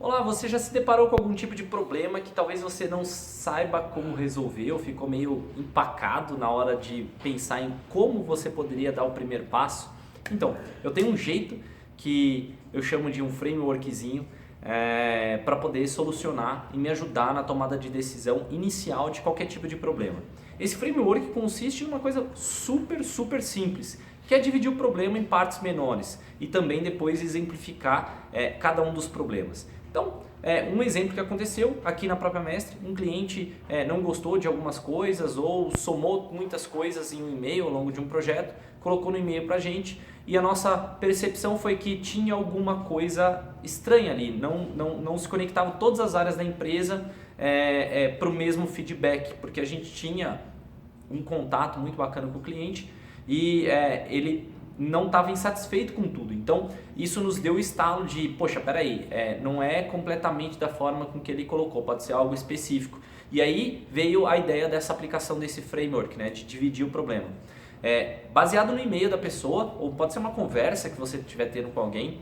Olá, você já se deparou com algum tipo de problema que talvez você não saiba como resolver ou ficou meio empacado na hora de pensar em como você poderia dar o primeiro passo? Então, eu tenho um jeito que eu chamo de um frameworkzinho para poder solucionar e me ajudar na tomada de decisão inicial de qualquer tipo de problema. Esse framework consiste em uma coisa super simples, que é dividir o problema em partes menores e também depois exemplificar cada um dos problemas. Então, um exemplo que aconteceu aqui na própria Mestre, um cliente não gostou de algumas coisas ou somou muitas coisas em um e-mail ao longo de um projeto, colocou no e-mail para a gente e a nossa percepção foi que tinha alguma coisa estranha ali, não se conectavam todas as áreas da empresa para o mesmo feedback, porque a gente tinha um contato muito bacana com o cliente e ele não estava insatisfeito com tudo. Então isso nos deu o estalo de, poxa, peraí, não é completamente da forma com que ele colocou, pode ser algo específico. E aí veio a ideia dessa aplicação desse framework, né, de dividir o problema. Baseado no e-mail da pessoa, ou pode ser uma conversa que você estiver tendo com alguém,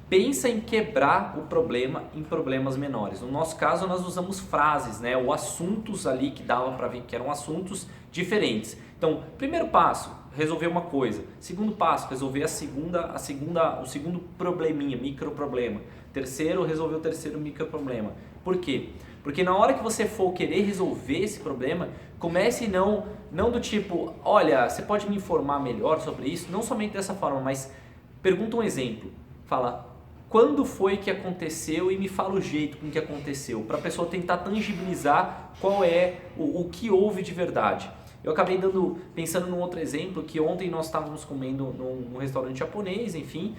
pensa em quebrar o problema em problemas menores. No nosso caso, nós usamos frases, né, ou assuntos ali que dava para ver que eram assuntos diferentes. Então, primeiro passo, resolver uma coisa. Segundo passo, resolver o segundo probleminha, microproblema. Terceiro, resolver o terceiro microproblema. Por quê? Porque na hora que você for querer resolver esse problema, comece não do tipo, olha, você pode me informar melhor sobre isso? Não somente dessa forma, mas pergunta um exemplo. Fala, quando foi que aconteceu e me fala o jeito com que aconteceu, para a pessoa tentar tangibilizar qual é o que houve de verdade. Eu acabei pensando num outro exemplo, que ontem nós estávamos comendo num restaurante japonês, enfim,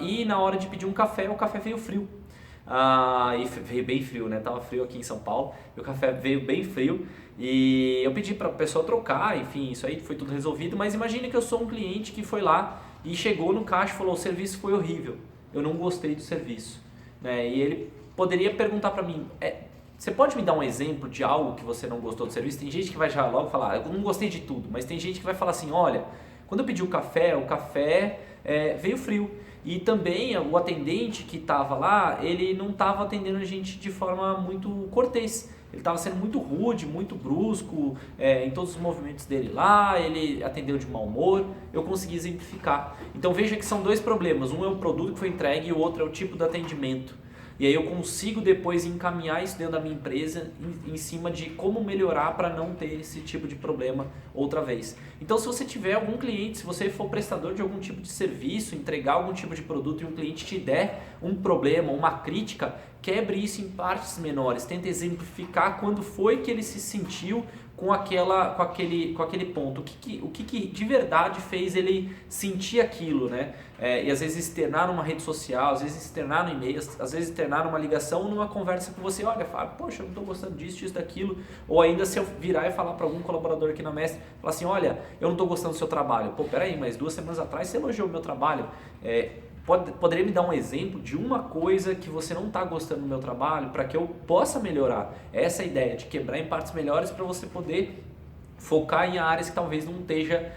e na hora de pedir um café, o café veio frio. E veio bem frio, né? Tava frio aqui em São Paulo, e o café veio bem frio, e eu pedi para a pessoa trocar, enfim, isso aí foi tudo resolvido, mas imagine que eu sou um cliente que foi lá e chegou no caixa e falou, o serviço foi horrível, eu não gostei do serviço, né? E ele poderia perguntar para mim, você pode me dar um exemplo de algo que você não gostou do serviço? Tem gente que vai já logo falar, eu não gostei de tudo, mas tem gente que vai falar assim, olha, quando eu pedi o café veio frio. E também o atendente que estava lá, ele não estava atendendo a gente de forma muito cortês. Ele estava sendo muito rude, muito brusco em todos os movimentos dele lá, ele atendeu de mau humor, eu consegui exemplificar. Então veja que são dois problemas, um é o produto que foi entregue e o outro é o tipo de atendimento. E aí eu consigo depois encaminhar isso dentro da minha empresa em cima de como melhorar para não ter esse tipo de problema outra vez. Então se você tiver algum cliente, se você for prestador de algum tipo de serviço, entregar algum tipo de produto e um cliente te der um problema, uma crítica, quebre isso em partes menores, tenta exemplificar quando foi que ele se sentiu com aquele ponto, o que de verdade fez ele sentir aquilo, né? E às vezes externar numa rede social, às vezes externar no e-mail, às vezes externar numa ligação, numa conversa com você, olha, Fábio, poxa, eu não estou gostando disso, daquilo, ou ainda se eu virar e falar para algum colaborador aqui na Mestre, falar assim, olha, eu não estou gostando do seu trabalho, pô, peraí, mas 2 semanas atrás você elogiou o meu trabalho, poderia me dar um exemplo de uma coisa que você não está gostando do meu trabalho para que eu possa melhorar? Essa é a ideia de quebrar em partes melhores para você poder focar em áreas que talvez não esteja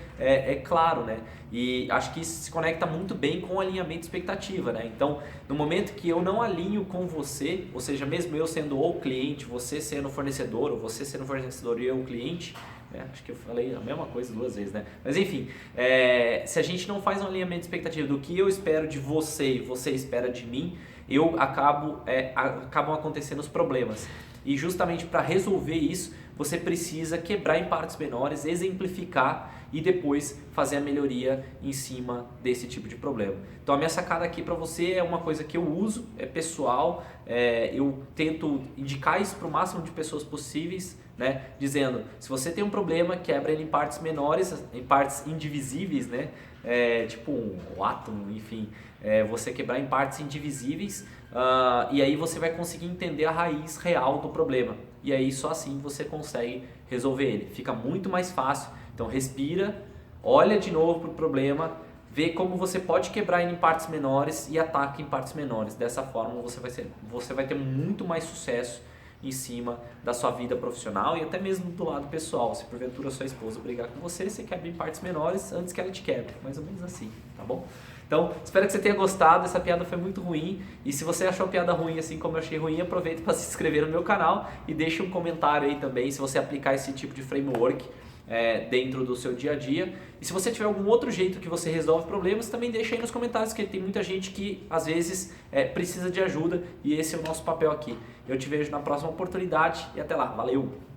claro, né? E acho que isso se conecta muito bem com o alinhamento de expectativa, né? Então, no momento que eu não alinho com você, ou seja, mesmo eu sendo o cliente, você sendo o fornecedor, ou você sendo o fornecedor e eu o cliente, acho que eu falei a mesma coisa 2 vezes, né? Mas enfim, se a gente não faz um alinhamento de expectativa do que eu espero de você e você espera de mim, acabam acontecendo os problemas. E justamente para resolver isso, você precisa quebrar em partes menores, exemplificar e depois fazer a melhoria em cima desse tipo de problema. Então a minha sacada aqui para você é uma coisa que eu uso, é pessoal, eu tento indicar isso para o máximo de pessoas possíveis, né? Dizendo, se você tem um problema, quebra ele em partes menores, em partes indivisíveis, né? Tipo um átomo, enfim, você quebrar em partes indivisíveis, e aí você vai conseguir entender a raiz real do problema. E aí só assim você consegue resolver ele. Fica muito mais fácil. Então respira, olha de novo para o problema, vê como você pode quebrar ele em partes menores e ataca em partes menores. Dessa forma você vai ter muito mais sucesso em cima da sua vida profissional e até mesmo do lado pessoal. Se porventura sua esposa brigar com você, você quebra em partes menores antes que ela te quebre. Mais ou menos assim, tá bom? Então, espero que você tenha gostado, essa piada foi muito ruim, e se você achou a piada ruim assim como eu achei ruim, aproveita para se inscrever no meu canal e deixe um comentário aí também se você aplicar esse tipo de framework dentro do seu dia a dia. E se você tiver algum outro jeito que você resolve problemas, também deixa aí nos comentários, que tem muita gente que às vezes precisa de ajuda e esse é o nosso papel aqui. Eu te vejo na próxima oportunidade e até lá, valeu!